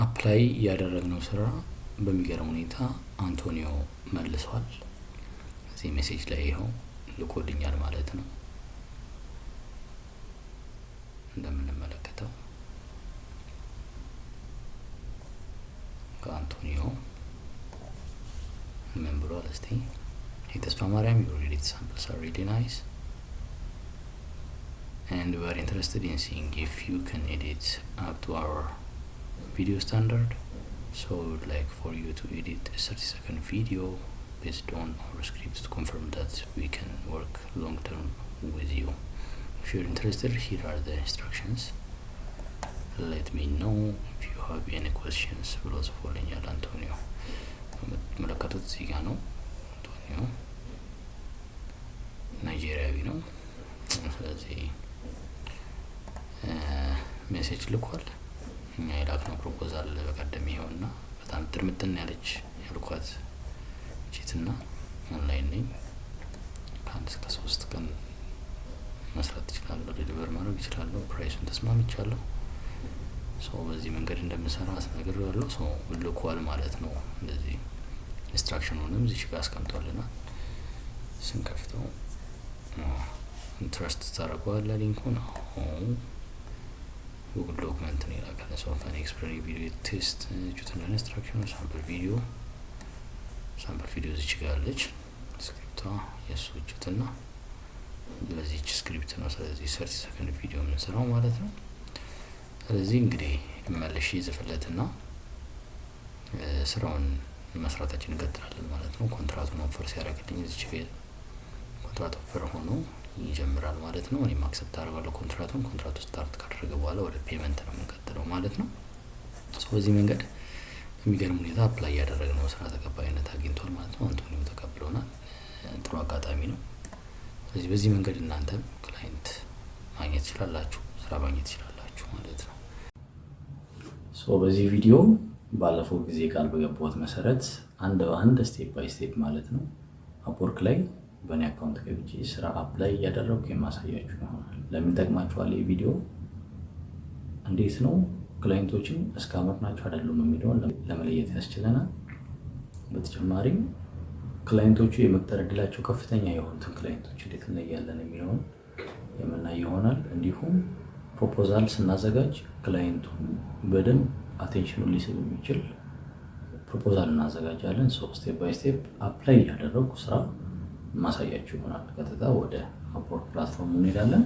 አፕላይ ያደረግነው ስራ በሚገርም ሁኔታ አንቶኒዮ መልሷል። እዚህ ሜሴጅ ላይ ይኸው ልኮልኛል ማለት ነው። እንደምንመለከተው ከአንቶኒዮ ምን ብሏል? እስቲ ተስፋ ማርያም your edit samples are really nice and we are interested in seeing if you can edit up to our video standard, so we would like for you to edit a 30-second video based on our script to confirm that we can work long term with you. If you're interested, here are the instructions. Let me know if you have any questions. ብሎ ጽፎልኛል አንቶኒዮ። መለከቱት እዚህ ጋ ነው። አንቶኒዮ ናይጄሪያዊ ነው። ስለዚህ ሜሴጅ ልኳል። እኛ የላክነው ፕሮፖዛል በቀደም ይኸውና በጣም ትርምትን ያለች ያልኳት ቺትና ኦንላይን ነኝ ከአንድ እስከ 3 ቀን መስራት እችላለሁ፣ ዴሊቨር ማድረግ እችላለሁ። ፕራይሱን ተስማምቻለሁ። በዚህ መንገድ እንደምሰራ አስነግሬዋለሁ። ልኳል ማለት ነው። እንደዚህ ኢንስትራክሽኑንም እዚህ ጋር አስቀምጧልናል። ስንከፍተው ኢንትረስት ታደርገዋለህ ሊንኩን። Google document ነው የላከለ። ሶፍትዌር ኤክስፕሎረር ቪዲዮ ቴስት ጁትን ኢንስትራክሽኑ ሳምፕል ቪዲዮ እዚህ ጋር አለች። ስክሪፕቷ የሱ ጁትና ለዚህች ስክሪፕት ነው። ስለዚህ 30 ሰከንድ ቪዲዮ የምንሰራው ማለት ነው። ስለዚህ እንግዲህ መልሼ ይዘፍለትና ስራውን መስራታችን እንቀጥላለን ማለት ነው። ኮንትራቱን ኦፈር ሲያደርግልኝ እዚህ ጋር ኮንትራት ኦፈር ሆኖ ይጀምራል ማለት ነው። እኔም አክሰፕት አደርጋለሁ ኮንትራቱ ስታርት ካደረገ በኋላ ወደ ፔመንት ነው የምንቀጥለው ማለት ነው። በዚህ መንገድ በሚገርም ሁኔታ አፕላይ ያደረግነው ስራ ተቀባይነት አግኝቷል ማለት ነው። አንቶኒዮ ተቀብሎናል። ጥሩ አጋጣሚ ነው። ስለዚህ በዚህ መንገድ እናንተም ክላይንት ማግኘት ትችላላችሁ፣ ስራ ማግኘት ትችላላችሁ ማለት ነው። በዚህ ቪዲዮ ባለፈው ጊዜ ቃል በገባሁት መሰረት አንድ በአንድ ስቴፕ ባይ ስቴፕ ማለት ነው አፕወርክ ላይ በእኔ አካውንት ገብቼ ስራ አፕላይ እያደረግኩ የማሳያችሁ ይሆናል። ለምን ጠቅማችኋል? ይህ ቪዲዮ እንዴት ነው ክላይንቶችን እስካመር ናቸው አይደሉም የሚለውን ለመለየት ያስችለናል። በተጨማሪም ክላይንቶቹ የመቅጠር እድላቸው ከፍተኛ የሆኑትን ክላይንቶች እንዴት እንለያለን የሚለውን የምናይ ይሆናል። እንዲሁም ፕሮፖዛል ስናዘጋጅ ክላይንቱ በደንብ አቴንሽኑን ሊስብ የሚችል ፕሮፖዛል እናዘጋጃለን። ስቴፕ ባይ ስቴፕ አፕላይ እያደረግኩ ስራ ማሳያችሁ ይሆናል። ቀጥታ ወደ አፕወርክ ፕላትፎርም እንሄዳለን።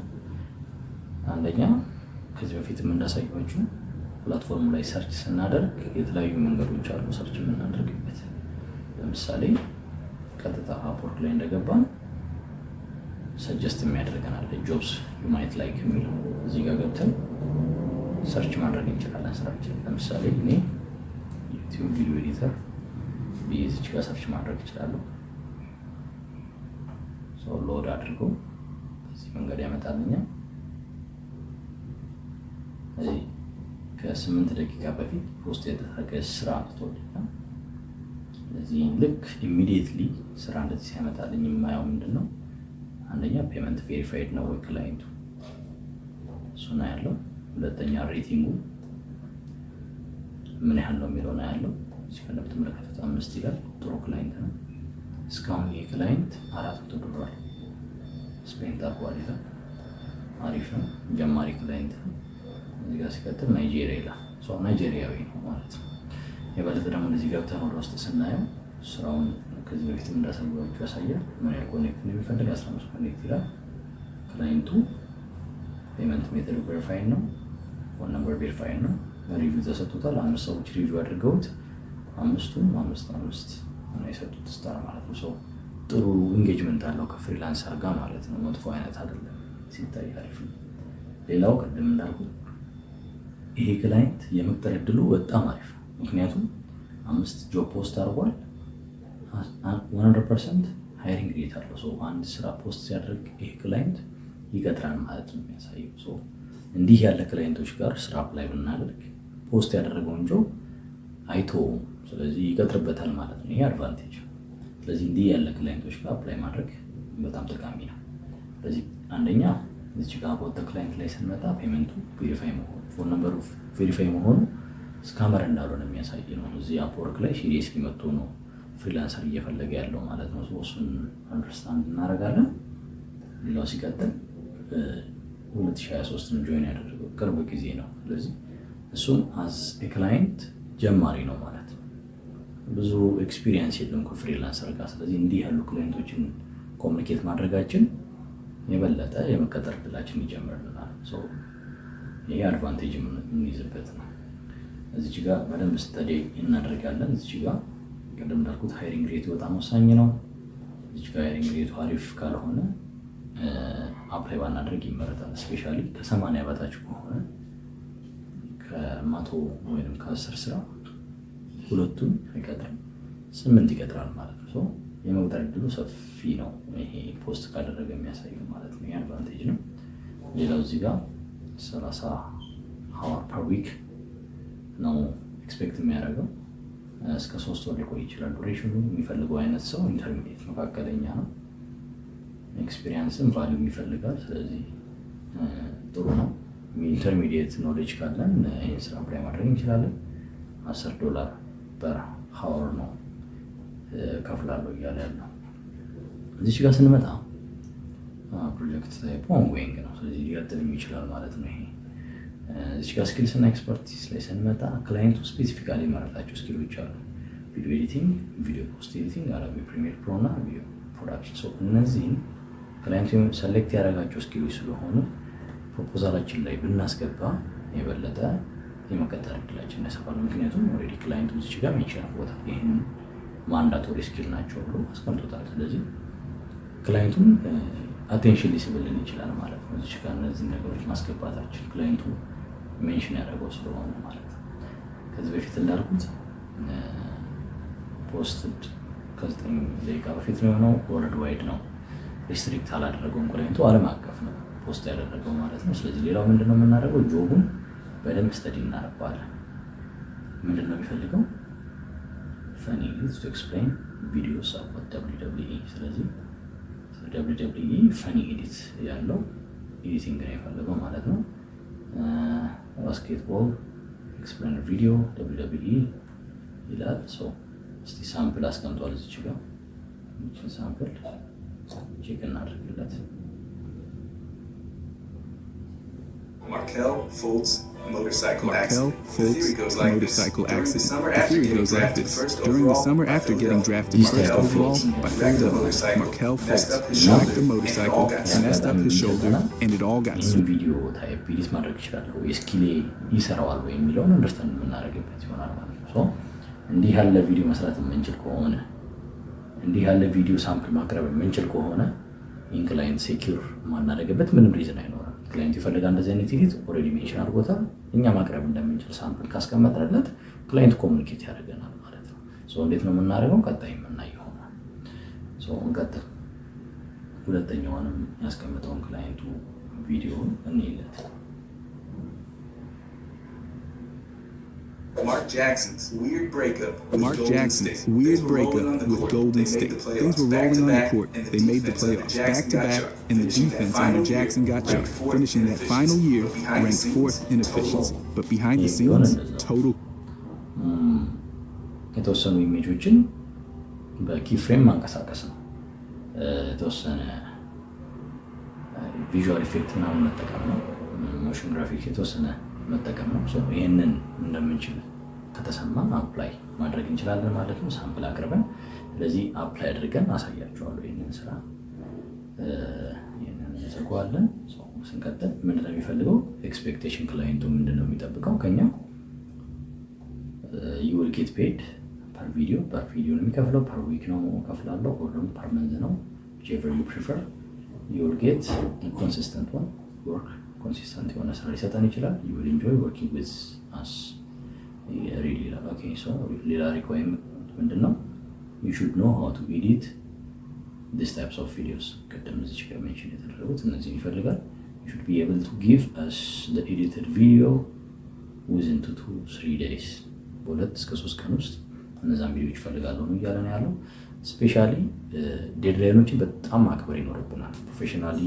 አንደኛ ከዚህ በፊትም እንዳሳያችሁ ፕላትፎርሙ ላይ ሰርች ስናደርግ የተለያዩ መንገዶች አሉ ሰርች የምናደርግበት። ለምሳሌ ቀጥታ አፕወርክ ላይ እንደገባን ሰጀስት የሚያደርገን አለ ጆብስ ዩ ማይት ላይክ የሚለው እዚህ ጋር ገብተን ሰርች ማድረግ እንችላለን ስራችን። ለምሳሌ እኔ ዩቲዩብ ቪዲዮ ኤዲተር እዚች ጋር ሰርች ማድረግ እችላለሁ። ሎድ አድርጎ በዚህ መንገድ ያመጣልኛል። እዚህ ከ8 ደቂቃ በፊት ፖስት የተደረገ ስራ አምጥቶልኛል። ስለዚህ ልክ ኢሚዲየትሊ ስራ እንደዚህ ሲያመጣልኝ የማየው ምንድነው? አንደኛ ፔመንት ቬሪፋይድ ነው ወይ ክላይንቱ፣ እሱን ያለው። ሁለተኛ ሬቲንጉ ምን ያህል ነው የሚለው ነው ያለው። እዚህ እንደምትመለከቱት 5 ይላል። ጥሩ ክላይንት ነው። እስካሁን የክላይንት $400 ስፔንድ አድርጓል ይላል። አሪፍ ነው። ጀማሪ ክላይንት ነው። እዚህ ጋር ሲቀጥል ናይጄሪያ ይላል። ናይጄሪያዊ ነው ማለት ነው። የበለጠ ደግሞ እዚህ ገብተን ወደ ውስጥ ስናየው ስራውን ከዚህ በፊት እንዳሳየኋችሁ ያሳያል። ምን ያህል ኮኔክት እንደሚፈልግ 15 ኮኔክት ይላል። ክላይንቱ ፔመንት ሜተድ ቬሪፋይድ ነው። ፎን ነምበር ቬሪፋይድ ነው። ሪቪው ተሰጥቶታል። 5 ሰዎች ሪቪው አድርገውት 5ቱም 5 እና የሰጡት ስታር ማለት ነው። ጥሩ ኢንጌጅመንት አለው ከፍሪላንሰር ጋር ማለት ነው። መጥፎ አይነት አይደለም፣ ሲታይ አሪፍ ነው። ሌላው ቅድም እንዳልኩት ይሄ ክላይንት የመቅጠር እድሉ በጣም አሪፍ ነው። ምክንያቱም 5 ጆብ ፖስት አድርጓል። 100% ሃይሪንግ ሬት አለው። አንድ ስራ ፖስት ሲያደርግ ይሄ ክላይንት ይቀጥራል ማለት ነው የሚያሳየው። እንዲህ ያለ ክላይንቶች ጋር ስራ አፕላይ ብናደርግ ፖስት ያደረገውን ጆብ አይቶ ስለዚህ ይቀጥርበታል ማለት ነው። ይሄ አድቫንቴጅ። ስለዚህ እንዲህ ያለ ክላይንቶች ጋር አፕላይ ማድረግ በጣም ጠቃሚ ነው። ስለዚህ አንደኛ እዚህ ጋር ወደ ክላይንት ላይ ስንመጣ ፔመንቱ ቬሪፋይ መሆኑ ፎን ነምበሩ ቬሪፋይ መሆኑ ስካመር እንዳልሆነ የሚያሳይ ነው። እዚህ አፕወርክ ላይ ሲሪየስሊ መጥቶ ነው ፍሪላንሰር እየፈለገ ያለው ማለት ነው። እሱን አንደርስታንድ እናደርጋለን። ሌላው ሲቀጥል 2023 ጆይን ያደረገው ቅርብ ጊዜ ነው። ስለዚህ እሱም አዝ ክላይንት ጀማሪ ነው ማለት ነው። ብዙ ኤክስፒሪየንስ የለም ከፍሪላንሰር ጋር። ስለዚህ እንዲህ ያሉ ክላይንቶችን ኮሚኒኬት ማድረጋችን የበለጠ የመቀጠር ዕድላችን ይጨምርልናል። ይሄ አድቫንቴጅ የምንይዝበት ነው። እዚች ጋር በደንብ ስተዲ እናደርጋለን። እዚች ጋር ቅድም እንዳልኩት ሃይሪንግ ሬቱ በጣም ወሳኝ ነው። እዚች ጋር ሃይሪንግ ሬቱ አሪፍ ካልሆነ አፕላይ ባናደርግ ይመረጣል። ስፔሻሊ ከ80 በታች ከሆነ ከ100 ወይም ከ10 ስራ ሁለቱን አይቀጥርም፣ 8 ይቀጥራል ማለት ነው። የመቅጠር ዕድሉ ሰፊ ነው። ይሄ ፖስት ካደረገ የሚያሳየው ማለት ነው። የአድቫንቴጅ ነው። ሌላው እዚህ ጋር 30 ሀወር ፐር ዊክ ነው ኤክስፔክት የሚያደርገው። እስከ 3 ወር ሊቆይ ይችላል። ዱሬሽኑ የሚፈልገው አይነት ሰው ኢንተርሚዲየት መካከለኛ ነው። ኤክስፒሪየንስም ቫሊዩ ይፈልጋል። ስለዚህ ጥሩ ነው። ኢንተርሚዲየት ኖሌጅ ካለን ይህን ስራ አፕላይ ማድረግ እንችላለን። $10 ፐር ሀወር ነው ከፍላለሁ እያለ ያለው። እዚች ጋር ስንመጣ ፕሮጀክት ታይፕ ኦንጎይንግ ነው። ስለዚህ ሊቀጥል ይችላል ማለት ነው። ይሄ እዚች ጋር ስኪልስ እና ኤክስፐርቲስ ላይ ስንመጣ ክላይንቱ ስፔሲፊካሊ የመረጣቸው ስኪሎች አሉ። ቪዲዮ ኤዲቲንግ፣ ቪዲዮ ፖስት ኤዲቲንግ፣ አዶቤ ፕሪሚየር ፕሮ እና ቪዲዮ ፕሮዳክሽን። እነዚህን ክላይንቱ ሰሌክት ያደረጋቸው ስኪሎች ስለሆኑ ፕሮፖዛላችን ላይ ብናስገባ የበለጠ የመቀጠር ዕድላችን ያሰፋል። ምክንያቱም ኦልሬዲ ክላይንቱ እዚች ጋር ሜንሽን አድርጎታል። ይህን ማንዳቶሪ ስኪል ናቸው ብሎ አስቀምጦታል። ስለዚህ ክላይንቱን አቴንሽን ሊስብልን ይችላል ማለት ነው። እዚች ጋር እነዚህን ነገሮች ማስገባታችን ክላይንቱ ሜንሽን ያደረገው ስለሆነ ማለት ነው። ከዚህ በፊት እንዳልኩት ፖስትድ ከ9 ደቂቃ በፊት ነው የሆነው። ወርልድ ዋይድ ነው፣ ሪስትሪክት አላደረገውም። ክላይንቱ ዓለም አቀፍ ነው ፖስት ያደረገው ማለት ነው። ስለዚህ ሌላው ምንድነው የምናደርገው? ጆቡን በደንብ ስተዲ እናደርገዋለን። ምንድነው የሚፈልገው? ፈኒ ቱ ኤክስፕሌን ቪዲዮስ አባውት WWE። ስለዚህ WWE ፈኒ ኤዲት ያለው ኤዲቲንግ ነው የፈለገው ማለት ነው። ባስኬትቦል ኤክስፕሌን ቪዲዮ WWE ይላል። እስቲ ሳምፕል አስቀምጧል እዚች ጋር። ይህችን ሳምፕል ቼክ እናድርግለት። Markel Fultz motorcycle accident. The theory goes like this. During the summer after getting drafted first overall by Philadelphia, Markel Fultz shocked the motorcycle, messed up his shoulder, and it all got ይህን ቪዲዮ ታይፕ ኤዲት ማድረግ ይችላል ወይ ስኪሌ ይሰራዋል ወይ የሚለውን አንደርስታንድ የምናደርግበት ይሆናል ማለት ነው። እንዲህ ያለ ቪዲዮ መስራት የምንችል ከሆነ፣ እንዲህ ያለ ቪዲዮ ሳምፕል ማቅረብ የምንችል ከሆነ ይህን ክላይንት ሴኪር ማናደርግበት ምንም ሪዝን አይኖርም። ክላይንት ይፈልጋል እንደዚህ አይነት ኤዲት ኦልሬዲ ሜንሽን አድርጎታል። እኛ ማቅረብ እንደምንችል ሳምፕል ካስቀመጥንለት ክላይንት ኮሚኒኬት ያደርገናል ማለት ነው። እንዴት ነው የምናደርገው? ቀጣይ የምናይ ይሆናል። እንቀጥል። ሁለተኛውንም ያስቀምጠውን ክላይንቱ ቪዲዮውን እንይለት። Mark Jackson's weird breakup with Golden State. Things were rolling on the court. They made the playoffs back-to-back, and the defense under Jackson got choked, finishing that final year ranked 4th in efficiency. But behind the scenes, total... የተወሰኑ ኢሜጆችን በኪፍሬም ማንቀሳቀስ ነው። የተወሰነ ቪዥዋል ኢፌክት ምናምን መጠቀም ነው። ሞሽን ግራፊክስ የተወሰነ መጠቀም ነው። ይህንን እንደምንችል ከተሰማን አፕላይ ማድረግ እንችላለን ማለት ነው። ሳምፕል አቅርበን ስለዚህ አፕላይ አድርገን አሳያቸዋለሁ። ይህንን ስራ ይህንን እንዘጋዋለን። ስንቀጥል ምንድነው የሚፈልገው? ኤክስፔክቴሽን ክላይንቱ ምንድነው የሚጠብቀው ከኛ? you will get paid per video ነው የሚከፍለው። per week ነው ከፍላለሁ። ሁሉም per month ነው። whichever you prefer. you will get a consistent one work ኮንሲስተንት የሆነ ስራ ሊሰጠን ይችላል። you will enjoy working with us really. Okay, ሌላ ሪኳየርመንት ምንድነው? you should know how to edit these types of videos። ቅድም እዚህ ጋር ሜንሽን የተደረጉት እነዚህን ይፈልጋል። you should be able to give us the edited video within 2 to 3 days። በ2 እስከ 3 ቀን ውስጥ እነዛን ቪዲዮዎች ይፈልጋሉ ነው እያለ ነው ያለው። ስፔሻሊ ዴድላይኖችን በጣም ማክበር ይኖርብናል። ፕሮፌሽናሊ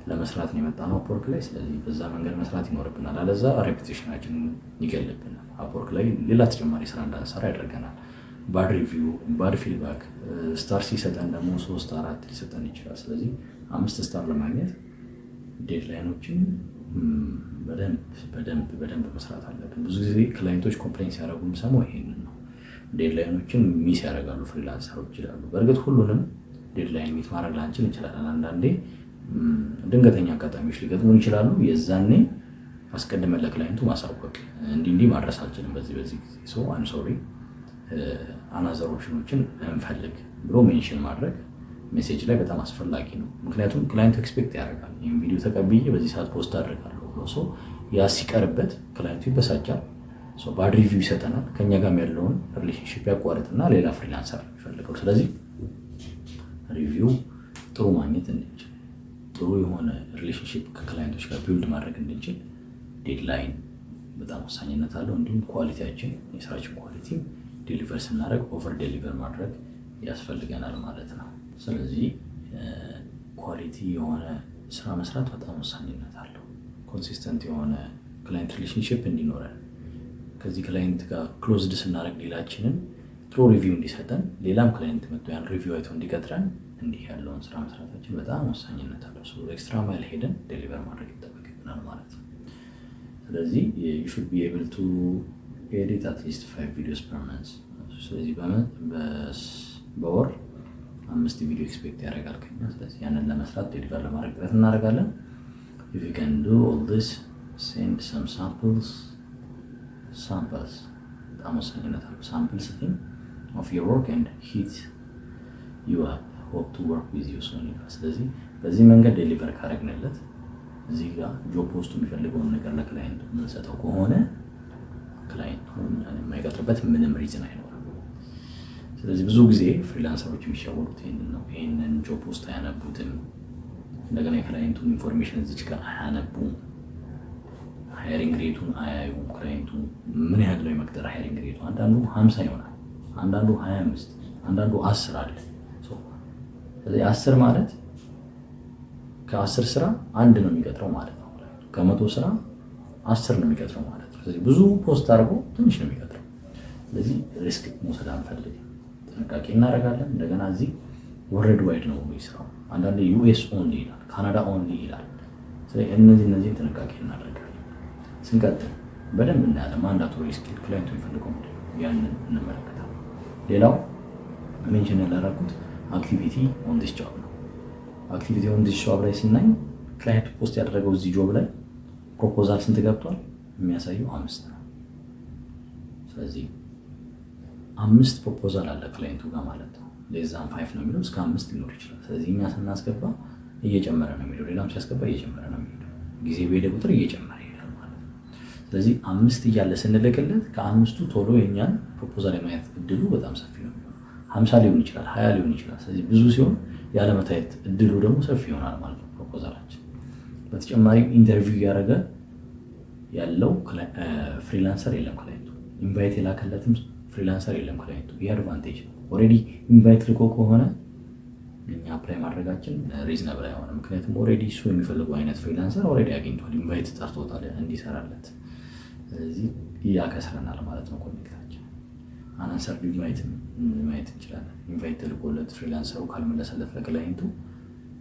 ለመስራት ነው የመጣነው አፕወርክ ላይ። ስለዚህ በዛ መንገድ መስራት ይኖርብናል፣ አለዛ ሬፑቴሽናችን ይገልብናል። አፕወርክ ላይ ሌላ ተጨማሪ ስራ እንዳንሰራ ያደርገናል። ባድ ሪቪው፣ ባድ ፊድባክ፣ ስታር ሲሰጠን ደግሞ 3-4 ሊሰጠን ይችላል። ስለዚህ 5 ስታር ለማግኘት ዴድላይኖችን በደንብ መስራት አለብን። ብዙ ጊዜ ክላይንቶች ኮምፕሌን ሲያደርጉ የምሰማው ይሄንን ነው። ዴድላይኖችን ሚስ ያደርጋሉ ፍሪላንሰሮች ይላሉ። በእርግጥ ሁሉንም ዴድላይን ሚት ማድረግ ላንችል እንችላለን። አንዳንዴ ድንገተኛ አጋጣሚዎች ሊገጥሙን ይችላሉ። የዛኔ አስቀድመን ለክላይንቱ ማሳወቅ እንዲህ ማድረስ አልችልም በዚህ ጊዜ ሰው አም ሶሪ አናዘር ኦፕሽኖችን እንፈልግ ብሎ ሜንሽን ማድረግ ሜሴጅ ላይ በጣም አስፈላጊ ነው። ምክንያቱም ክላይንቱ ኤክስፔክት ያደርጋል። ይህም ቪዲዮ ተቀብዬ በዚህ ሰዓት ፖስት አደርጋለሁ ብሎ ሰው ያ ሲቀርበት ክላይንቱ ይበሳጫል። ባድ ሪቪው ይሰጠናል። ከኛ ጋር ያለውን ሪሌሽንሽፕ ያቋርጥና ሌላ ፍሪላንሰር የሚፈልገው። ስለዚህ ሪቪው ጥሩ ማግኘት እንድንችል፣ ጥሩ የሆነ ሪሌሽንሽፕ ከክላይንቶች ጋር ቢልድ ማድረግ እንድንችል ዴድላይን በጣም ወሳኝነት አለው። እንዲሁም ኳሊቲያችን፣ የስራችን ኳሊቲ ዴሊቨር ስናደርግ ኦቨር ዴሊቨር ማድረግ ያስፈልገናል ማለት ነው። ስለዚህ ኳሊቲ የሆነ ስራ መስራት በጣም ወሳኝነት አለው። ኮንሲስተንት የሆነ ክላይንት ሪሌሽንሽፕ እንዲኖረን፣ ከዚህ ክላይንት ጋር ክሎዝድ ስናደርግ ሌላችንን ጥሩ ሪቪው እንዲሰጠን፣ ሌላም ክላይንት መጥቶ ያን ሪቪው አይቶ እንዲቀጥረን፣ እንዲህ ያለውን ስራ መስራታችን በጣም ወሳኝነት አለው። ኤክስትራ ማይል ሄደን ዴሊቨር ማድረግ ይጠበቅብናል ማለት ነው። ስለዚህ you should be able to edit at least 5 videos per month። ስለዚህ በወር 5 ቪዲዮ ኤክስፔክት ያደርጋል ከኛ። ስለዚህ ያንን ለመስራት ዴሊቨር ለማድረግ ጥረት እናደርጋለን። if you can do all this, send some samples በጣም ወሳኝነት አለው። samples of your work and hit you up, hope to work with you soon። ስለዚህ በዚህ መንገድ ዴሊቨር ካደረግንለት እዚህ ጋር ጆብ ፖስቱ የሚፈልገውን ነገር ለክላይንቱ የምንሰጠው ከሆነ ክላይንቱ የማይቀጥርበት ምንም ሪዝን አይኖርም። ስለዚህ ብዙ ጊዜ ፍሪላንሰሮች የሚሸወሩት ይህንን ነው። ይህንን ጆብ ፖስት አያነቡትም። እንደገና የክላይንቱን ኢንፎርሜሽን እዚች ጋር አያነቡም። ሃይሪንግ ሬቱን አያዩም። ክላይንቱ ምን ያህል ነው የመቅጠር ሃይሪንግ ሬቱ? አንዳንዱ 50 ይሆናል፣ አንዳንዱ 25፣ አንዳንዱ 10 አለ። ስለዚህ 10 ማለት ከ10 ስራ 1 ነው የሚቀጥረው ማለት ነው። ከ100 ስራ 10 ነው የሚቀጥረው ማለት ነው። ስለዚህ ብዙ ፖስት አድርጎ ትንሽ ነው የሚቀጥረው። ስለዚህ ሪስክ መውሰድ አንፈልግም፣ ጥንቃቄ እናደርጋለን። እንደገና እዚህ ወርልድ ዋይድ ነው የሚሰራው። አንዳንዴ ዩኤስ ኦንሊ ይላል፣ ካናዳ ኦንሊ ይላል። ስለዚህ እነዚህ ጥንቃቄ እናደርጋለን። ስንቀጥል በደንብ እናያለን። ማንዳቶሪ ስኪል ክላይንቱ የሚፈልገው ያንን እንመለከታለን። ሌላው ሜንሽን ያላደረኩት አክቲቪቲ ኦን ዲስ ጆብ ነው። አክቲቪቲ ኦን ዲስ ጆብ ላይ ስናይ ክላይንቱ ፖስት ያደረገው እዚህ ጆብ ላይ ፕሮፖዛል ስንት ገብቷል የሚያሳየው 5 ነው። ስለዚህ 5 ፕሮፖዛል አለ ክላይንቱ ጋር ማለት ነው። ለዛም 5 ነው የሚለው፣ እስከ 5 ሊኖር ይችላል። ስለዚህ እኛ ስናስገባ እየጨመረ ነው የሚሄደው፣ ሌላም ሲያስገባ እየጨመረ ነው የሚሄደው። ጊዜ በሄደ ቁጥር እየጨመረ ይሄዳል ማለት ነው። ስለዚህ 5 እያለ ስንልክለት ከ5ቱ ቶሎ የኛን ፕሮፖዛል የማየት እድሉ በጣም ሰፊ ነው። 50 ሊሆን ይችላል፣ 20 ሊሆን ይችላል። ስለዚህ ብዙ ሲሆን ያለመታየት እድሉ ደግሞ ሰፊ ይሆናል ማለት ነው ፕሮፖዛላችን። በተጨማሪም ኢንተርቪው እያደረገ ያለው ፍሪላንሰር የለም ክላይንቱ። ኢንቫይት የላከለትም ፍሪላንሰር የለም ክላይንቱ። ይህ አድቫንቴጅ ነው። ኦልሬዲ ኢንቫይት ልኮ ከሆነ እኛ አፕላይ ማድረጋችን ሪዝነብል አይሆንም። ምክንያቱም ኦልሬዲ እሱ የሚፈልገው አይነት ፍሪላንሰር ኦልሬዲ አግኝቷል፣ ኢንቫይት ጠርቶታል እንዲሰራለት። ስለዚህ ያከስረናል ማለት ነው ኮኔክታችን። አናንሰር ማየት እንችላለን። ኢንቫይት ተልኮለት ፍሪላንሰሩ ካልመለሰለት ለክላይንቱ፣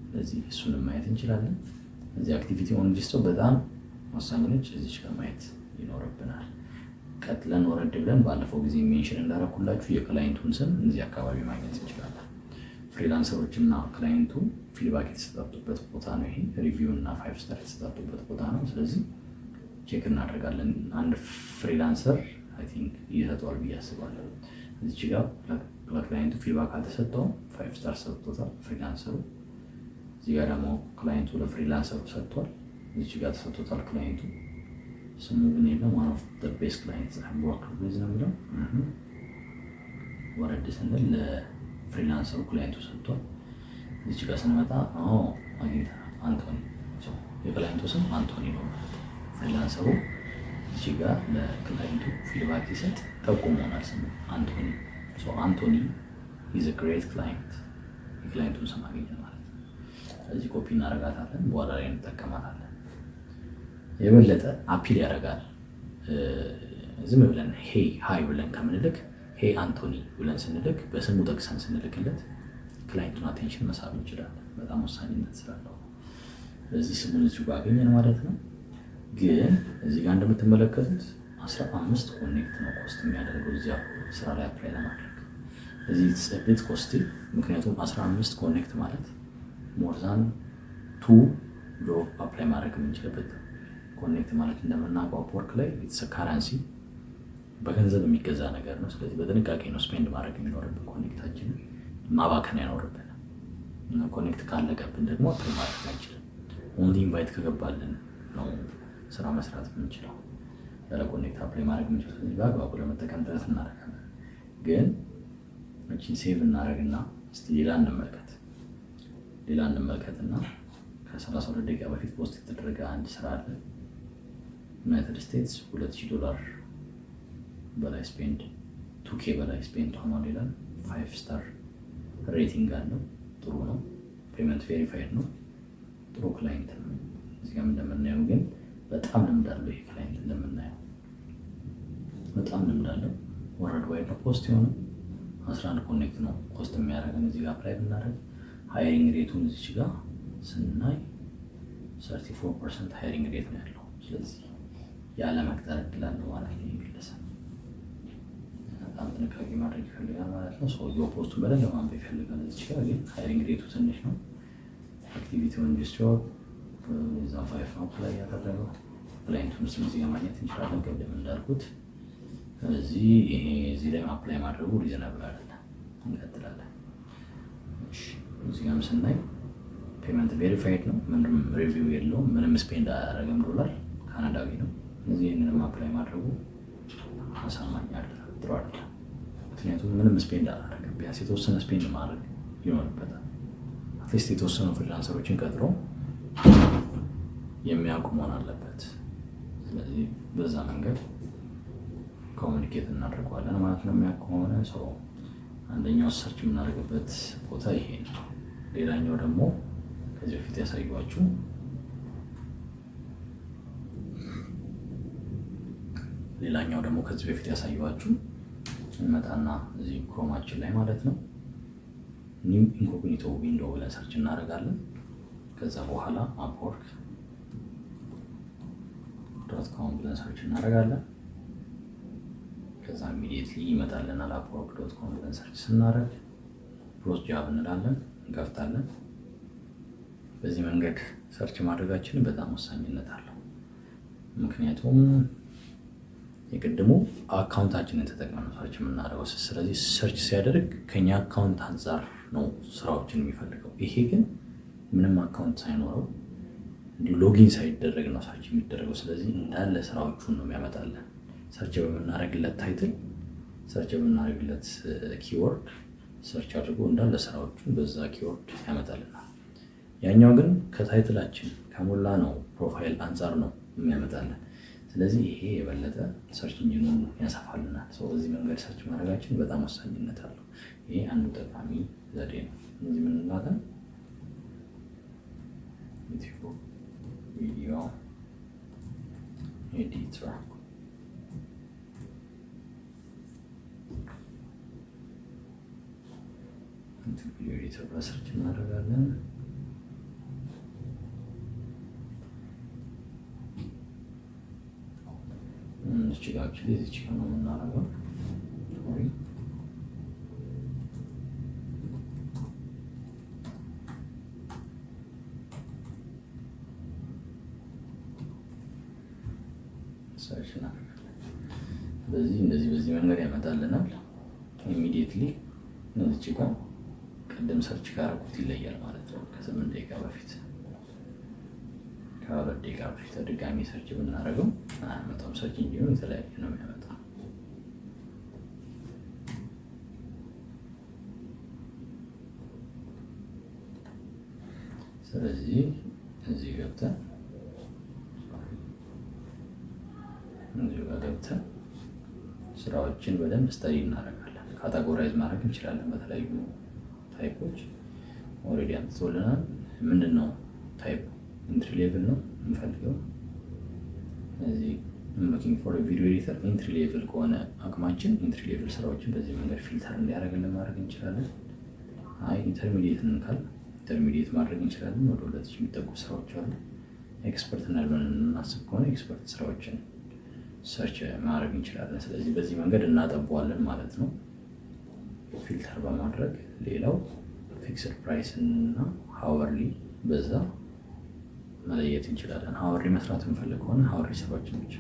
ስለዚህ እሱንም ማየት እንችላለን። እዚህ አክቲቪቲ ኦን ዲስ ጆብ በጣም ወሳኝ ነች። እዚች ጋር ማየት ይኖርብናል። ቀጥለን ወረድ ብለን ባለፈው ጊዜ ሜንሽን እንዳደረኩላችሁ የክላይንቱን ስም እዚህ አካባቢ ማግኘት እንችላለን። ፍሪላንሰሮች እና ክላይንቱ ፊድባክ የተሰጣጡበት ቦታ ነው። ይሄ ሪቪው እና 5 ስታር የተሰጣጡበት ቦታ ነው። ስለዚህ ቼክ እናደርጋለን። አንድ ፍሪላንሰር አይ ቲንክ ይሰጠዋል ብዬ አስባለሁ። እዚች ጋር ለክላይንቱ ፊድባክ አልተሰጠውም፣ 5 ስታር ሰጥቶታል ፍሪላንሰሩ። እዚህ ጋር ደግሞ ክላይንቱ ለፍሪላንሰሩ ሰጥቷል፣ እዚች ጋር ተሰጥቶታል ክላይንቱ። ስሙ ግን የለም። ዋን ኦፍ ዘ ቤስት ክላይንትስ አይ ወርክ ዊዝ ነው የሚለው። ወረድ ስንል ለፍሪላንሰሩ ክላይንቱ ሰጥቷል። እዚች ጋር ስንመጣ አግኝተናል፣ አንቶኒ። የክላይንቱ ስም አንቶኒ ነው ማለት ነው። ፍሪላንሰሩ እዚህ ጋር ለክላይንቱ ፊድባክ ሲሰጥ ጠቁሞናል ስሙ አንቶኒ። አንቶኒ ኢዝ አ ግሬት ክላይንት፣ የክላይንቱን ስም አገኘ ማለት ነው። ስለዚህ ኮፒ እናደርጋታለን፣ በኋላ ላይ እንጠቀማታለን። የበለጠ አፒል ያደርጋል። ዝም ብለን ሃይ ብለን ከምንልክ አንቶኒ ብለን ስንልክ በስሙ ጠቅሰን ስንልክለት ክላይንቱን አቴንሽን መሳብ እንችላለን። በጣም ወሳኝነት ስላለው በዚህ ስሙን እዚሁ ጋር አገኘን ማለት ነው። ግን እዚህ ጋር እንደምትመለከቱት 15 ኮኔክት ነው ኮስት የሚያደርገው እዚያ ስራ ላይ አፕላይ ለማድረግ። እዚህ ጽብት ኮስት ምክንያቱም 15 ኮኔክት ማለት ሞርዛን 2 ጆብ አፕላይ ማድረግ የምንችልበት ኮኔክት ማለት እንደምናውቀው አፕወርክ ላይ ካረንሲ በገንዘብ የሚገዛ ነገር ነው። ስለዚህ በጥንቃቄ ነው ስፔንድ ማድረግ የሚኖርብን፣ ኮኔክታችንን ማባከን አይኖርብን። ኮኔክት ካለቀብን ደግሞ አፕላይ ማድረግ አይችልም። ኦንሊ ኢንቫይት ከገባልን ነው ስራ መስራት የምንችለው። ያለ ኮኔክት አፕላይ ማድረግ የምንችለው። ስለዚህ በአግባቡ ለመጠቀም ጥረት እናደርጋለን። ግን እቺን ሴቭ እናደርግና እስቲ ሌላ እንመልከትና ከ32 ደቂቃ በፊት ፖስት የተደረገ አንድ ስራ አለ። ዩናይትድ ስቴትስ $2000 በላይ ስፔንድ 2K በላይ ስፔንድ ሆኗል ይላል። 5 ስታር ሬቲንግ አለው። ጥሩ ነው። ፔመንት ቬሪፋይድ ነው። ጥሩ ክላይንት ነው። እዚህ ጋር እንደምናየው ግን በጣም ልምድ አለው ይሄ ክላይንት። እንደምናየው በጣም ልምድ አለው። ወርልድ ዋይድ ነው ፖስት የሆነ 11 ኮኔክት ነው ኮስት የሚያደርገን። እዚህ ጋር አፕላይ ብናደርግ ሃይሪንግ ሬቱን እዚህ ጋር ስናይ 34% ሃይሪንግ ሬት ነው ያለው። ስለዚህ ያለ መቅጠር እድል አለው ማለት ነው። ግለሰብ በጣም ጥንቃቄ ማድረግ ይፈልጋል ማለት ነው። ሰውየው ፖስቱን በደንብ ማንበብ ይፈልጋል። እዚህ ጋር ግን ሃይሪንግ ሬቱ ትንሽ ነው። አክቲቪቲውን ጆብ እዛ 5 ነው ላይ ያደረገው። ክላይንቱን ስም እዚህ ጋር ማግኘት እንችላለን ቅድም እንዳልኩት። ስለዚህ ይሄ እዚህ ላይ አፕላይ ማድረጉ ሪዝነብል አይደለም። እንቀጥላለን። እዚህ ጋርም ስናይ ፔመንት ቬሪፋይድ ነው። ምንም ሪቪው የለውም። ምንም ስፔንድ አያደርግም። $፣ ካናዳዊ ነው። እዚህ ይህንንም አፕላይ ማድረጉ አሳማኝ አይደለም፣ ጥሩ አይደለም። ምክንያቱም ምንም ስፔንድ አላደረግም። ቢያንስ የተወሰነ ስፔንድ ማድረግ ይኖርበታል። አትሊስት የተወሰኑ ፍሪላንሰሮችን ቀጥሮ የሚያውቁ መሆን አለበት። ስለዚህ በዛ መንገድ ኮሚኒኬት እናደርገዋለን ማለት ነው። የሚያውቅ ከሆነ ሰው አንደኛው ሰርች የምናደርግበት ቦታ ይሄ ነው። ሌላኛው ደግሞ ከዚህ በፊት ያሳዩዋችሁ እንመጣና እዚህ ክሮማችን ላይ ማለት ነው ኒው ኢንኮግኒቶ ዊንዶ ብለን ሰርች እናደርጋለን። ከዛ በኋላ upwork.com ብለን ሰርች እናደርጋለን። ከዛ ኢሚዲየትሊ ይመጣልናል። upwork.com ብለን ሰርች ስናደርግ ፕሮስ ጃብ እንላለን፣ እንከፍታለን። በዚህ መንገድ ሰርች ማድረጋችን በጣም ወሳኝነት አለው። ምክንያቱም የቅድሙ አካውንታችንን ተጠቅመን ሰርች የምናደርገው። ስለዚህ ሰርች ሲያደርግ ከኛ አካውንት አንፃር ነው ስራዎችን የሚፈልገው። ይሄ ግን ምንም አካውንት ሳይኖረው እንዲሁ ሎጊን ሳይደረግ ነው ሰርች የሚደረገው። ስለዚህ እንዳለ ስራዎቹን ነው የሚያመጣልን። ሰርች በምናደርግለት ታይትል፣ ሰርች በምናደርግለት ኪወርድ ሰርች አድርጎ እንዳለ ስራዎቹን በዛ ኪወርድ ያመጣልናል። ያኛው ግን ከታይትላችን ከሞላ ነው ፕሮፋይል አንፃር ነው የሚያመጣልን። ስለዚህ ይሄ የበለጠ ሰርች ኢንጂኑን ያሰፋልናል። በዚህ መንገድ ሰርች ማድረጋችን በጣም ወሳኝነት አለው። ይሄ አንዱ ጠቃሚ ዘዴ ነው። እዚህ ምን እንላለን? ዩቲዩብ ቪዲዮ ኤዲተር ቪዲዮ ኤዲተር ሰርች እናደርጋለን። እዚህ ጋር ነው የምናደርገው። ሰርች እናደርጋለን። በዚህ መንገድ ያመጣልናል። ኢሚዲየትሊ እዚህ ጋር ቅድም ሰርች ካደረኩት ይለያል ማለት ነው። ከ8 ደቂቃ በፊት ከ2 ደቂቃ በፊት ድጋሚ ሰርች ብናደርገው አያመጣም። ሰርች ኢንጂኑ የተለያየ ነው የሚያመጣው። ስለዚህ እዚህ ገብተን ስራዎችን በደንብ ስተዲ እናደርጋለን። ካታጎራይዝ ማድረግ እንችላለን በተለያዩ ታይፖች። ኦልሬዲ አምጥቶልናል። ምንድነው ታይፕ ኢንትሪ ሌቭል ነው የምፈልገው። ስለዚህ looking for a video editor ኢንትሪ ሌቭል ከሆነ አቅማችን ኢንትሪ ሌቭል ስራዎችን በዚህ መንገድ ፊልተር እንዲያደርግልን ማድረግ እንችላለን። አይ ኢንተርሚዲየት እንካል ኢንተርሚዲየት ማድረግ እንችላለን። ወደ 2000 የሚጠጉ ስራዎች አሉ። ኤክስፐርት እናልሆነ እናስብ ከሆነ ኤክስፐርት ስራዎችን ሰርች ማድረግ እንችላለን። ስለዚህ በዚህ መንገድ እናጠበዋለን ማለት ነው ፊልተር በማድረግ። ሌላው ፊክስድ ፕራይስ እና ሃወርሊ በዛ መለየት እንችላለን። ሃወርሊ መስራት የምንፈልግ ከሆነ ሃወርሊ ስራዎችን ብቻ፣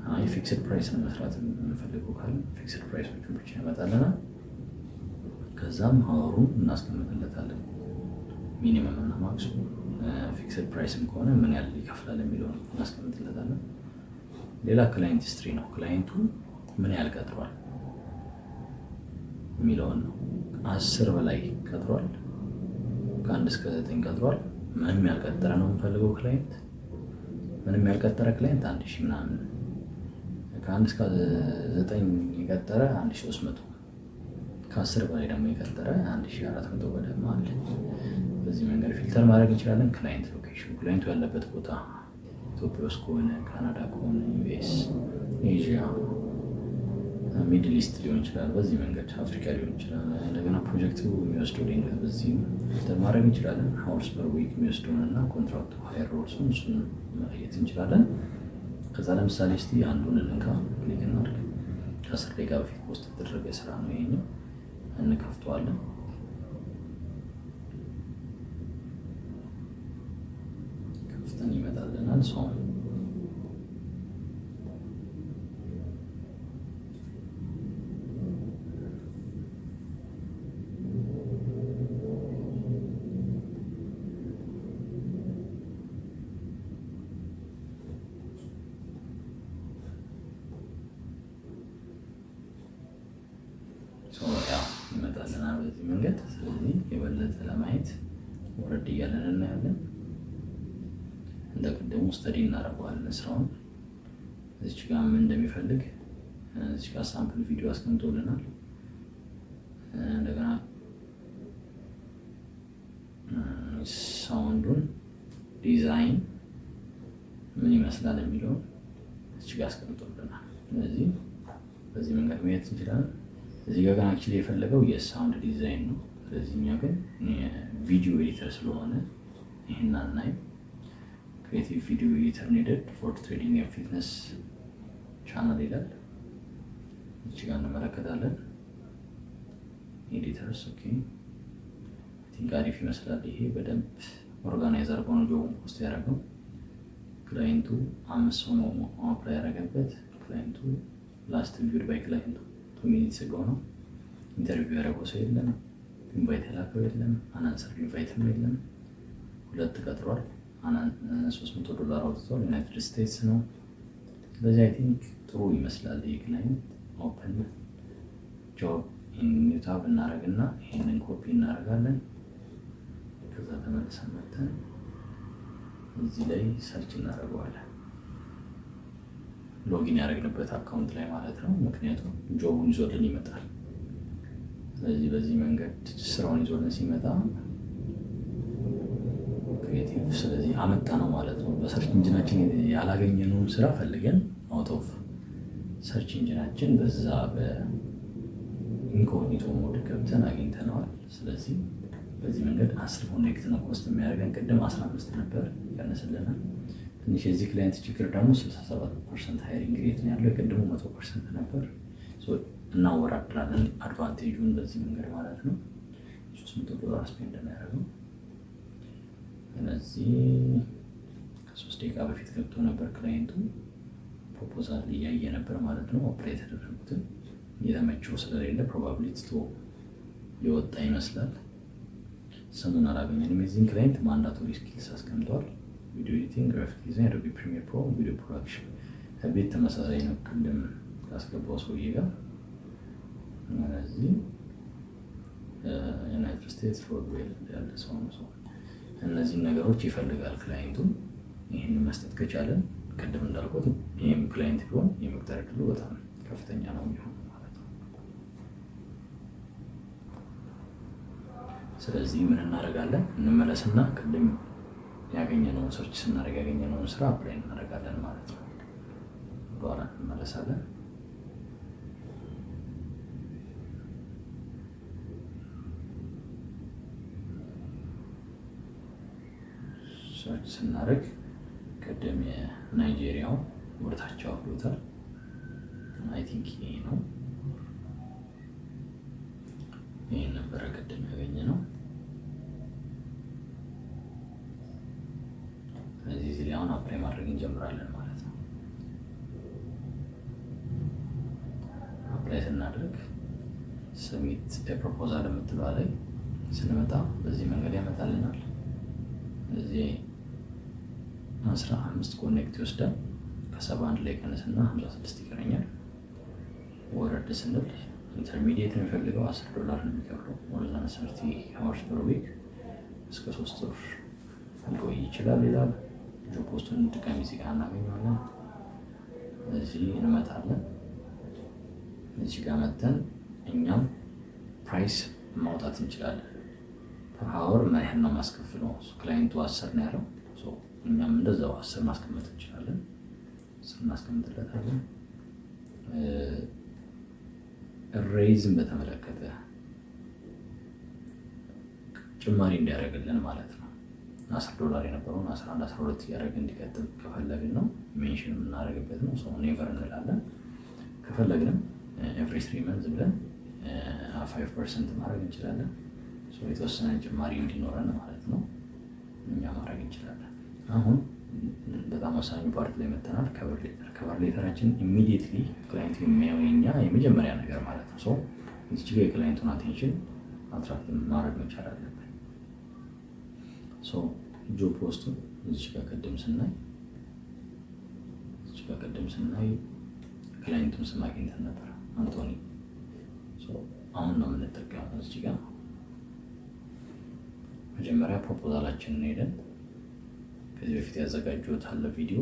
አይ ፊክስድ ፕራይስ መስራት የምንፈልገው ካለ ፊክስድ ፕራይሶችን ብቻ ያመጣልናል። ከዛም ሃወሩን እናስቀምጥለታለን ሚኒመም እና ማክሱ። ፊክስድ ፕራይስም ከሆነ ምን ያህል ይከፍላል የሚለውን እናስቀምጥለታለን። ሌላ ክላይንት ሂስትሪ ነው። ክላይንቱ ምን ያህል ቀጥሯል የሚለውን ነው። 10 በላይ ቀጥሯል፣ ከ1 እስከ 9 ቀጥሯል። ምንም ያልቀጠረ ነው የምፈልገው ክላይንት። ምንም ያልቀጠረ ክላይንት 1000 ምናምን፣ ከ1 እስከ 9 የቀጠረ 1300፣ ከ10 በላይ ደግሞ የቀጠረ 1400 በደማ አለ። በዚህ መንገድ ፊልተር ማድረግ እንችላለን። ክላይንት ሎኬሽን፣ ክላይንቱ ያለበት ቦታ ኢትዮጵያ ውስጥ ከሆነ፣ ካናዳ ከሆነ፣ ዩኤስ፣ ኤዥያ፣ ሚድል ኢስት ሊሆን ይችላል። በዚህ መንገድ አፍሪካ ሊሆን ይችላል። እንደገና ፕሮጀክቱ የሚወስደው ሌንግዝ በዚህ ፊልተር ማድረግ እንችላለን። ሃውርስ ፐር ዊክ የሚወስደውን እና ኮንትራክቱ ሃየር ሮልሱን እሱን መለየት እንችላለን። ከዛ ለምሳሌ እስቲ አንዱን እንንካ፣ ክሊክ እናድርግ። ከ10 ደቂቃ በፊት ፖስት የተደረገ ስራ ነው ይሄኛው። እንከፍተዋለን። ከፍተን ይመጣልናል ሰው ይመጣልናል በዚህ መንገድ። ስለዚህ የበለጠ ለማየት ወረድ እያለን እናያለን። እንደ ቅድሙ ስተዲ እናደርገዋለን ስራውን። እዚች ጋር ምን እንደሚፈልግ እዚች ጋር ሳምፕል ቪዲዮ አስቀምጦልናል። እንደገና ሳውንዱን ዲዛይን ምን ይመስላል የሚለውን እዚች ጋር አስቀምጦልናል። ስለዚህ በዚህ መንገድ ማየት እንችላለን። እዚህ ጋር አክቹሊ የፈለገው የሳውንድ ዲዛይን ነው። ስለዚህ እኛ ግን ቪዲዮ ኤዲተር ስለሆነ ይሄን አናይ። ክሬቲቭ ቪዲዮ ኤዲተር ኒድድ ፎር ትሬዲንግ ኤንድ ፊትነስ ቻናል ይላል። እዚህ ጋር እንመለከታለን። ኤዲተርስ ኦኬ፣ ቲንክ አሪፍ ይመስላል። ይሄ በደንብ ኦርጋናይዝ አድርጎ ነው ጆቡን ፖስት ያደረገው። ክላይንቱ 5 ሰው ነው አፕላይ ያደረገበት። ክላይንቱ ላስት ቪውድ ባይ ክላይንቱ 2 ሚኒትስ አጎ ነው። ኢንተርቪው ያደረገው ሰው የለም፣ ኢንቫይት የላከው የለም፣ አናንሰር ኢንቫይትም የለም። 2 ቀጥሯል፣ $300 አውጥቷል። ዩናይትድ ስቴትስ ነው። ስለዚህ አይ ቲንክ ጥሩ ይመስላል። ይሄ ክላይንት ኦፕን ጆብ ኢን ኒው ታብ እናደርግና ይሄንን ኮፒ እናደርጋለን። ከዛ ተመልሰን መተን እዚህ ላይ ሰርች እናደርገዋለን። ሎጊን ያደረግንበት አካውንት ላይ ማለት ነው። ምክንያቱም ጆቡን ይዞልን ይመጣል። ስለዚህ በዚህ መንገድ ስራውን ይዞልን ሲመጣ ክሬቲቭ ስለዚህ አመጣ ነው ማለት ነው። በሰርች ኢንጂናችን ያላገኘነውን ስራ ፈልገን አውት ኦፍ ሰርች ኢንጂናችን በዛ በኢንኮግኒቶ ሞድ ገብተን አግኝተነዋል። ስለዚህ በዚህ መንገድ 10 ኮኔክት ነው ኮስት የሚያደርገን። ቅድም 15 ነበር ያነስልናል። ትንሽ የዚህ ክላይንት ችግር ደግሞ 67% ሃይሪንግ ሬት ነው ያለው። የቅድሙ 100% ነበር። እናወራድራለን አድቫንቴጁን በዚህ መንገድ ማለት ነው። $300 ስፔንድ እናያደርገው። ስለዚህ ከ3 ደቂቃ በፊት ገብቶ ነበር ክላይንቱ። ፕሮፖዛል እያየ ነበር ማለት ነው። ኦፕሬት ያደረጉትን እየተመቸው ስለሌለ ፕሮባቢሊቲ የወጣ ይመስላል። ስሙን አላገኘንም። የዚህን ክላይንት ማንዳቶሪ ስኪልስ አስቀምጠዋል። ቪዲዮ ኤዲቲንግ፣ ግራፊክ ዲዛይን፣ አዶቢ ፕሪሚየር ፕሮ፣ ቪዲዮ ፕሮዳክሽን። ቤት ተመሳሳይ ነው ቅድም ካስገባው ሰውዬ ጋር። ስለዚህ ዩናይትድ ስቴትስ ሮድዌል ያለ ሰው ነው። እነዚህን ነገሮች ይፈልጋል ክላይንቱ። ይህንን መስጠት ከቻለን ቅድም እንዳልኩት ይህም ክላይንት ቢሆን የመቅጠር ዕድሉ በጣም ከፍተኛ ነው የሚሆነው ማለት ነው። ስለዚህ ምን እናደርጋለን? እንመለስና ቅድም ያገኘነውን ሰርች ስናደርግ ያገኘነውን ስራ አፕላይ እናደርጋለን ማለት ነው። በኋላ እንመለሳለን። ሰርች ስናደርግ ቅድም የናይጄሪያው ወደታች አውርዶታል። አይ ቲንክ ይሄ ነው። ይሄን ነበረ ቅድም ያገኘነው። ስለዚህ እዚህ ላይ አሁን አፕላይ ማድረግ እንጀምራለን ማለት ነው። አፕላይ ስናደርግ ሰሚት ፕሮፖዛል የምትለዋ ላይ ስንመጣ በዚህ መንገድ ያመጣልናል። እዚህ 15 ኮኔክት ይወስዳል። ከ71 ላይ ቀነስና 56 ይቀረኛል። ወረድ ስንል ኢንተርሚዲየት የሚፈልገው $10 ነው የሚከፍለው። ወደ 30 hours per week እስከ 3 ወር ሊቆይ ይችላል ይላል። ጆብ ፖስቱን ድጋሚ እዚህ ጋር እናገኘዋለን። እዚህ እንመጣለን። እዚህ ጋር መተን እኛም ፕራይስ ማውጣት እንችላለን። ፐር አወር ምን ያህል ነው ማስከፍለው? ክላይንቱ 10 ነው ያለው። እኛም እንደዛው 10 ማስቀመጥ እንችላለን። 10 እናስቀምጥለታለን። ሬይዝን በተመለከተ ጭማሪ እንዲያደርግልን ማለት ነው። $10 የነበረውን 11 12 እያደረገ እንዲቀጥል ከፈለግን ነው ሜንሽን የምናደርግበት ነው። ሰው ኔቨር እንላለን። ከፈለግንም ኤቭሪ 3 መንዝ ብለን 5% ማድረግ እንችላለን። የተወሰነ ጭማሪ እንዲኖረን ማለት ነው እኛ ማድረግ እንችላለን። አሁን በጣም ወሳኝ ፓርት ላይ መተናል። ከቨር ሌተር። ከቨር ሌተራችን ኢሚዲየትሊ ክላይንቱ የሚያየው የኛ የመጀመሪያ ነገር ማለት ነው። ሶ እዚህ ጋር የክላይንቱን አቴንሽን አትራክት ማድረግ መቻል አለብን። ሶ ጆብ ፖስቱን እዚህ ጋር ቀደም ስናይ ክላይንቱን ስም አግኝተን ነበር፣ አንቶኒ። ሶ አሁን ነው የምንጠቀመው። እዚህ ጋር መጀመሪያ ፕሮፖዛላችንን ሄደን ከዚህ በፊት ያዘጋጀሁት አለ ቪዲዮ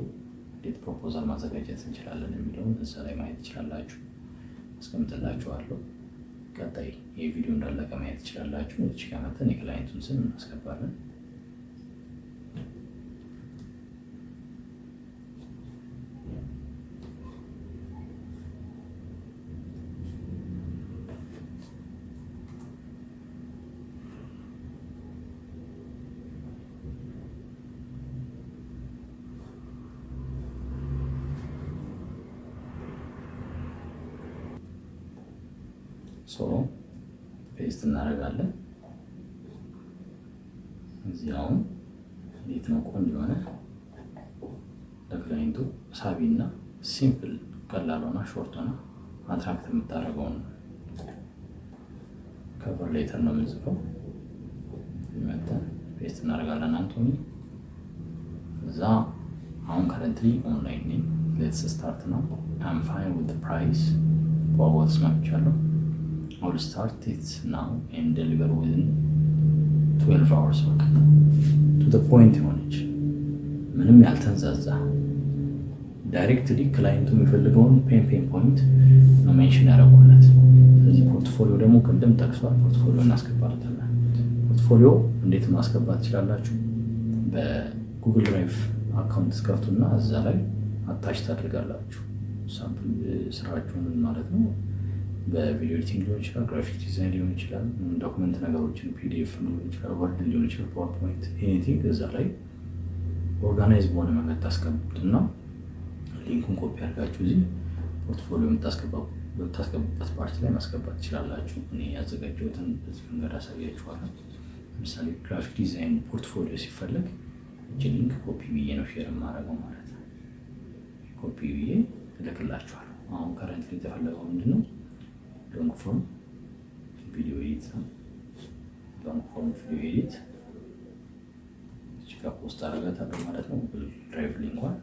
እንዴት ፕሮፖዛል ማዘጋጀት እንችላለን የሚለውን እዛ ላይ ማየት ትችላላችሁ። አስቀምጥላችኋለሁ። ቀጣይ ይህ ቪዲዮ እንዳለቀ ማየት ትችላላችሁ። እዚህ ጋር መተን የክላይንቱን ስም እናስገባለን። ፔስት እናደርጋለን። እዚህ አሁን እንዴት ነው ቆንጆ የሆነ ለክላይንቱ ሳቢና ሲምፕል ቀላል ሆና ሾርት ሆና አትራክት የምታደርገውን ከቨር ሌተር ነው የምንጽፈው። መተን ፔስት እናደርጋለን አንቶኒ። እዛ አሁን ከረንትሊ ኦንላይን ነኝ። ሌትስ ስታርት ነው። አም ፋይን ዊዝ ዘ ፕራይስ ፎርዋርድ ስማቻለሁ። I'll start it now and deliver within 12 hours. To the point ሆነች፣ ምንም ያልተንዛዛ ዳይሬክትሊ ክላይንቱ የሚፈልገውን ፔን ፖይንት ነው ሜንሽን ያደረጉለት። ስለዚህ ፖርትፎሊዮ ደግሞ ቅድም ጠቅሷል። ፖርትፎሊዮ እናስገባለታለን። ፖርትፎሊዮ እንዴት ማስገባት ትችላላችሁ? በጉግል ድራይቭ አካውንት ትከፍቱና እዛ ላይ አታች ታደርጋላችሁ ሳምፕል ስራችሁን ማለት ነው። በቪዲዮ ኤዲቲንግ ሊሆን ይችላል፣ ግራፊክ ዲዛይን ሊሆን ይችላል፣ ዶክመንት ነገሮችን ፒዲኤፍ ሊሆን ይችላል፣ ወርድ ሊሆን ይችላል፣ ፓወርፖይንት ኤኒቲንግ እዛ ላይ ኦርጋናይዝ በሆነ መንገድ ታስቀምጡና ሊንኩን ኮፒ አድርጋችሁ እዚህ ፖርትፎሊዮ የምታስገቡበት ፓርት ላይ ማስገባት ትችላላችሁ። እኔ ያዘጋጀሁትን በዚህ መንገድ አሳያችኋለሁ። ለምሳሌ ግራፊክ ዲዛይን ፖርትፎሊዮ ሲፈለግ እጅ ሊንክ ኮፒ ብዬ ነው ሼር የማደርገው ማለት ነው። ኮፒ ብዬ እልክላችኋለሁ። አሁን ከረንት የተፈለገው ምንድነው? ሎንግ ፎርም ቪዲዮ ኤዲት ነው። ሎንግ ፎርም ቪዲዮ ኤዲት እዚህ ጋር ፖስት አደርጋታለሁ ማለት ነው። ጉግል ድራይቭ ሊንኳን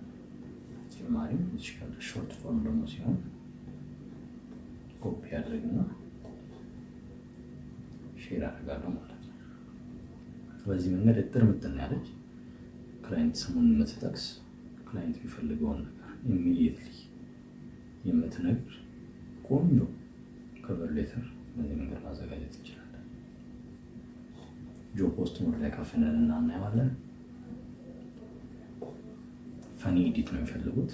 ተጨማሪም እዚህ ጋር ሾርት ፎርም ደግሞ ሲሆን ኮፒ አድርግና ሼር አደርጋለሁ ማለት ነው። በዚህ መንገድ እጥር ምጥን ያለች ክላይንት ስሙን የምትጠቅስ ክላይንት የሚፈልገውን ነገር ኢሚዲየትሊ የምትነግር ቆንጆ ከቨር ሌተር በዚህ መንገድ ማዘጋጀት እንችላለን። ጆብ ፖስቱን ወደ ላይ ከፍለን እናየዋለን። ፈኒ ኤዲት ነው የሚፈልጉት፣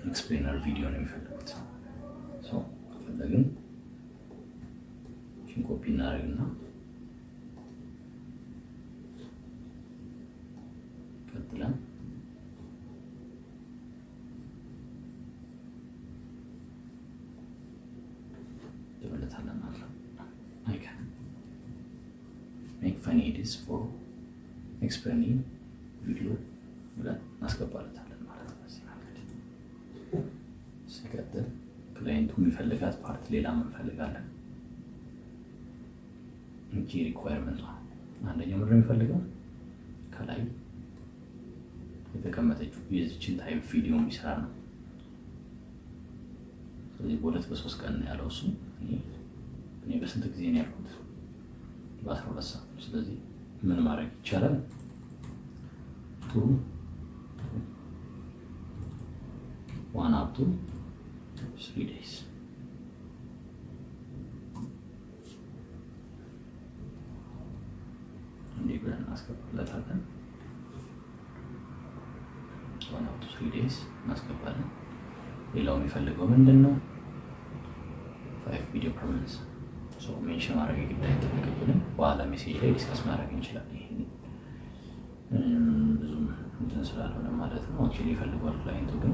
ኤክስፕሌነር ቪዲዮ ነው የሚፈልጉት። ከፈለግን እሺን ኮፒ እናደርግና ቀጥለን ትበለታለን ማለት ነው። ሜክ ፈኒ ኤዲትስ ፎር ኤክስፕሌኒንግ ቪዲዮ ብለን እናስገባለታለን ማለት ነው። በዚህ መንገድ ሲቀጥል ክላይንቱ የሚፈልጋት ፓርት ሌላ እንፈልጋለን። እንጂ ሪኳየርመንት አንደኛው ምንድነው የሚፈልገው ከላይ የተቀመጠችው የዚችን ታይፕ ቪዲዮ የሚሰራ ነው። ስለዚህ በሁለት በሶስት ቀን ያለው እሱ እኔ በስንት ጊዜ ነው ያልኩት? በ12 ሰዓት። ስለዚህ ምን ማድረግ ይቻላል? 1 up to 3 days እንዲህ ብለን እናስገባለታለን። 1 up to 3 days እናስገባለን። ሌላው የሚፈልገው ምንድን ነው? 5 ቪዲዮ per month ሜንሽን ማድረግ ይገባል። ተከትለን በኋላ ሜሴጅ ላይ ዲስከስ ማድረግ እንችላለን። ይሄ ብዙም እንትን ስላልሆነ ማለት ነው። አክቹሊ ይፈልጋል ክላይንቱ ግን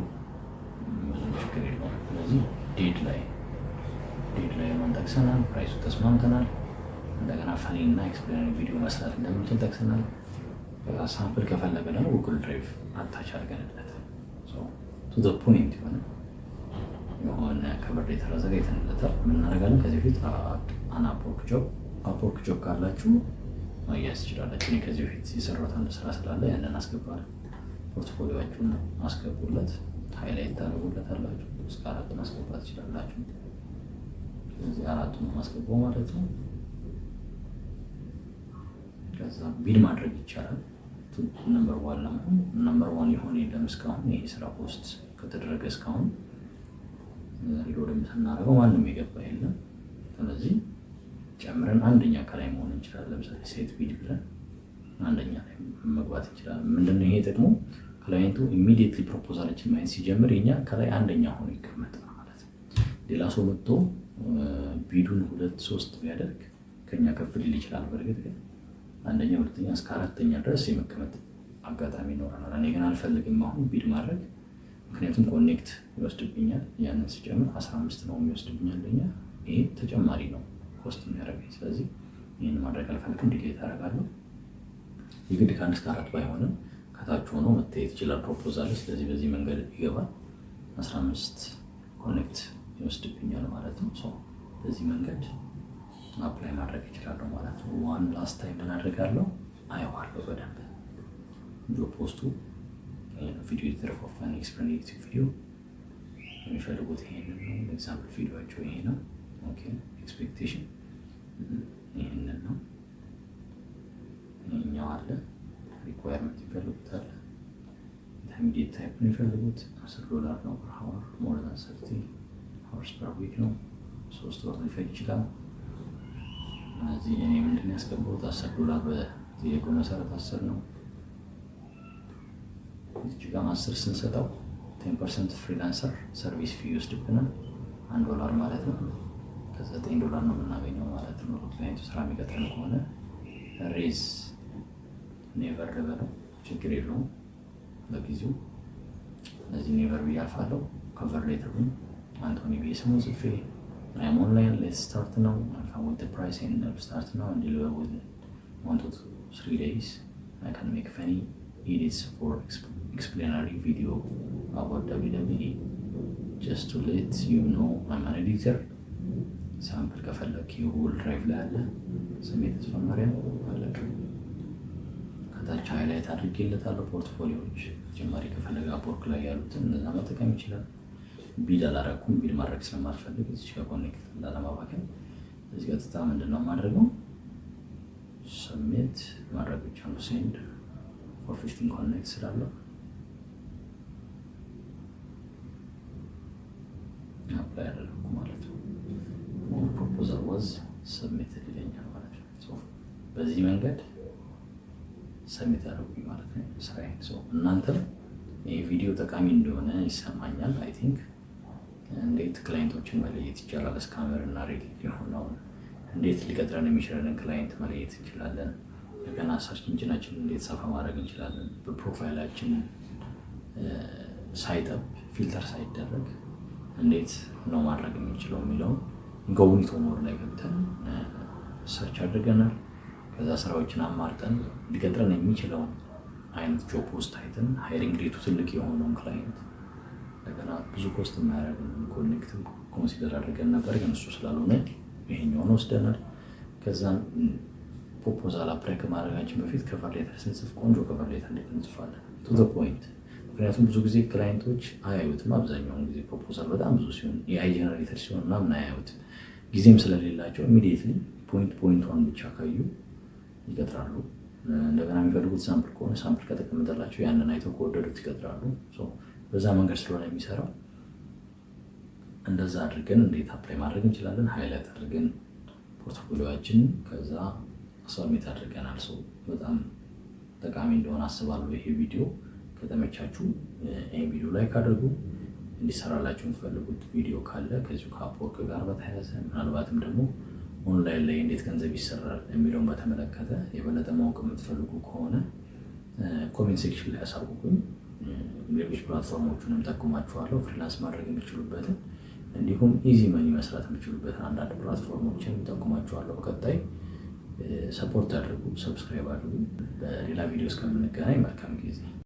ብዙም ችግር የለውም። ስለዚህ ዴት ላይ ጠቅሰናል፣ ፕራይሱ ተስማምተናል። እንደገና ፈኒ እና ኤክስፕሌን ቪዲዮ መስራት እንደምንችል ጠቅሰናል። ሳምፕል ከፈለገ ደግሞ ጉግል ድራይቭ አታች አድርገንለት ቱ ዘ ፖይንት የሆነ ከቨር ሌተር አዘጋጅተንለታል። ምን እናደርጋለን? ከዚህ በፊት አፕወርክ ጆብ ካላችሁ ማያዝ ትችላላችሁ። እኔ ከዚህ በፊት የሰራሁት አንድ ስራ ስላለ ያንን አስገባለሁ። ፖርትፎሊዮአችሁን አስገቡለት፣ ሃይላይት ታደርጉለታላችሁ። እስከ 4 ማስገባት ትችላላችሁ። ስለዚህ 4ቱን ማስገባው ማለት ነው። ከዛ ቢድ ማድረግ ይቻላል። ነምበር 1 ለመሆን ነምበር 1 የሆነ የለም እስካሁን። ይሄ ስራ ፖስት ከተደረገ እስካሁን ሪሎድ ስናደርገው ማንም የገባ የለም። ስለዚህ ጨምረን አንደኛ ከላይ መሆን እንችላለን። ለምሳሌ ሴት ቢድ ብለን አንደኛ ላይ መግባት እንችላለን። ምንድነው ይሄ ጥቅሙ? ክላይንቱ ኢሚዲየትሊ ፕሮፖዛላችን ማየት ሲጀምር የኛ ከላይ አንደኛ ሆኖ ይቀመጣል ማለት ነው። ሌላ ሰው መጥቶ ቢዱን 2-3 ቢያደርግ ከኛ ከፍ ሊል ይችላል። በእርግጥ ግን አንደኛ፣ ሁለተኛ እስከ 4ኛ ድረስ የመቀመጥ አጋጣሚ ይኖረናል። እኔ ግን አልፈልግም አሁን ቢድ ማድረግ፣ ምክንያቱም ኮኔክት ይወስድብኛል። ያንን ሲጨምር 15 ነው የሚወስድብኛል አንደኛ። ይሄ ተጨማሪ ነው ኮስት የሚያደርገኝ። ስለዚህ ይህን ማድረግ አልፈልግም፣ ዲሌት አደርጋለሁ። የግድ ከ1 እስከ 4 ባይሆንም ከታች ሆኖ መታየት ይችላል ፕሮፖዛል። ስለዚህ በዚህ መንገድ ይገባል። 15 ኮኔክት ይወስድብኛል ማለት ነው። በዚህ መንገድ አፕላይ ማድረግ ይችላል ማለት ነው። ዋን ላስት ታይም እናደርጋለሁ፣ አየዋለሁ በደንብ ጆብ ፖስቱ ቪዲዮ ኤዲተር ፎር ፈኒ ኤክስፕሌኔቲቭ ቪዲዮ የሚፈልጉት ይሄንን ነው። ኤግዛምፕል ቪዲዮአቸው ይሄ ነው። ኦኬ ኤክስፔክቴሽን ይሄንን ነው። ይሄኛው አለ ሪኳየርመንት ይፈልጉታል። ኢንተርሚዲየት ታይፕ ነው የሚፈልጉት። $10 ነው ፐር አወር፣ ሞር ዛን 30 hours per week ነው። 3 ወር ሊፈጅ ይችላል። እዚህ እኔ ምንድን ያስገባሁት $10 በጥያቄው መሰረት 10 ነው። እዚህ ጋር 10 ስንሰጠው 10% ፍሪላንሰር ሰርቪስ ፊ ይወስድብናል። $1 ማለት ነው። $9 ነው የምናገኘው ማለት ነው። ክላይንቱ ስራ የሚቀጥል ከሆነ ሬዝ ኔቨር ልበለው ችግር የለውም ለጊዜው። እዚህ ኔቨር ብዬ አልፋለሁ። ከቨር ሌተሩን አንቶኒ ብዬ ስሙን ጽፌ I'm online, let's start now. I want the price and start now and deliver within 1 to 3 days. I can make funny edits for explanatory video about WWE. Just to let you know, I'm an editor. Sample ከፈለክ የጉግል ድራይቭ ላይ አለ። ስሜት ተስፋማሪያ ፈለክ ከታች ሃይላይት አድርጌለታለሁ። ፖርትፎሊዮዎች ተጨማሪ ከፈለገ አፕወርክ ላይ ያሉትን እነዛ መጠቀም ይችላል። ቢድ አላረኩም፣ ቢድ ማድረግ ስለማልፈልግ እዚህ ጋር ኮኔክት ላለማባከን እዚህ ጋር ተጣ ምንድነው ማድረገው ሰብሚት ማድረግ ብቻ ነው። ሴንድ ፎር 15 ኮኔክት ስላለው አፕላይ አደረኩ ማለት ነው። ፕሮፖዛል ዋዝ ሰብሚትድ ይለኛል ማለት ነው። በዚህ መንገድ ሰሜት አደረጉኝ ማለት ነው ስራዬን። እናንተም ይህ ቪዲዮ ጠቃሚ እንደሆነ ይሰማኛል። አይ ቲንክ እንዴት ክላይንቶችን መለየት ይቻላል፣ ስካመር እና ሬዲ የሆነውን እንዴት ሊቀጥረን የሚችለንን ክላይንት መለየት እንችላለን፣ እንደገና ሰርች ኢንጂናችንን እንዴት ሰፋ ማድረግ እንችላለን፣ በፕሮፋይላችን ሳይጠብ ፊልተር ሳይደረግ እንዴት ነው ማድረግ የምንችለው የሚለውን ኢንኮግኒቶ ሞድ ላይ ገብተን ሰርች አድርገናል። ከዛ ስራዎችን አማርጠን ሊቀጥረን የሚችለውን አይነት ጆብ ፖስት አይተን ሃይሪንግ ሬቱ ትልቅ የሆነውን ክላይንት እንደገና ብዙ ኮስት የማያደርግን ኮኔክትም ኮንሲደር አድርገን ነበር፣ ግን እሱ ስላልሆነ ይሄኛውን ወስደናል። ከዛም ፕሮፖዛል አፕላይ ከማድረጋችን በፊት ከቨር ሌተር ስንጽፍ ቆንጆ ከቨር ሌተር እንዴት እንጽፋለን ቱ ዘ ፖይንት። ምክንያቱም ብዙ ጊዜ ክላይንቶች አያዩትም። አብዛኛውን ጊዜ ፕሮፖዛል በጣም ብዙ ሲሆን የአይ ጀነሬተር ሲሆን ምናምን አያዩትም። ጊዜም ስለሌላቸው ኢሚዲየትሊ ፖይንቷን ብቻ ካዩ ይቀጥራሉ። እንደገና የሚፈልጉት ሳምፕል ከሆነ ሳምፕል ከተቀመጠላቸው ያንን አይተው ከወደዱት ይቀጥራሉ። በዛ መንገድ ስለሆነ የሚሰራው እንደዛ አድርገን እንዴት አፕላይ ማድረግ እንችላለን ሃይላይት አድርገን ፖርትፎሊዮችን ከዛ ሰብሚት አድርገናል። በጣም ጠቃሚ እንደሆነ አስባለሁ። ይሄ ቪዲዮ ከተመቻችሁ ይሄ ቪዲዮ ላይክ አድርጉ። እንዲሰራላችሁ የምትፈልጉት ቪዲዮ ካለ ከዚሁ ከአፕወርክ ጋር በተያያዘ ምናልባትም ደግሞ ኦንላይን ላይ እንዴት ገንዘብ ይሰራል የሚለውን በተመለከተ የበለጠ ማወቅ የምትፈልጉ ከሆነ ኮሜንት ሴክሽን ላይ ያሳውቁኝ። ሌሎች ፕላትፎርሞቹንም ጠቁማችኋለሁ፣ ፍሪላንስ ማድረግ የምችሉበትን እንዲሁም ኢዚ መኒ መስራት የምችሉበትን አንዳንድ ፕላትፎርሞችን ጠቁማችኋለሁ። በቀጣይ ሰፖርት አድርጉ፣ ሰብስክራይብ አድርጉ። በሌላ ቪዲዮ እስከምንገናኝ መልካም ጊዜ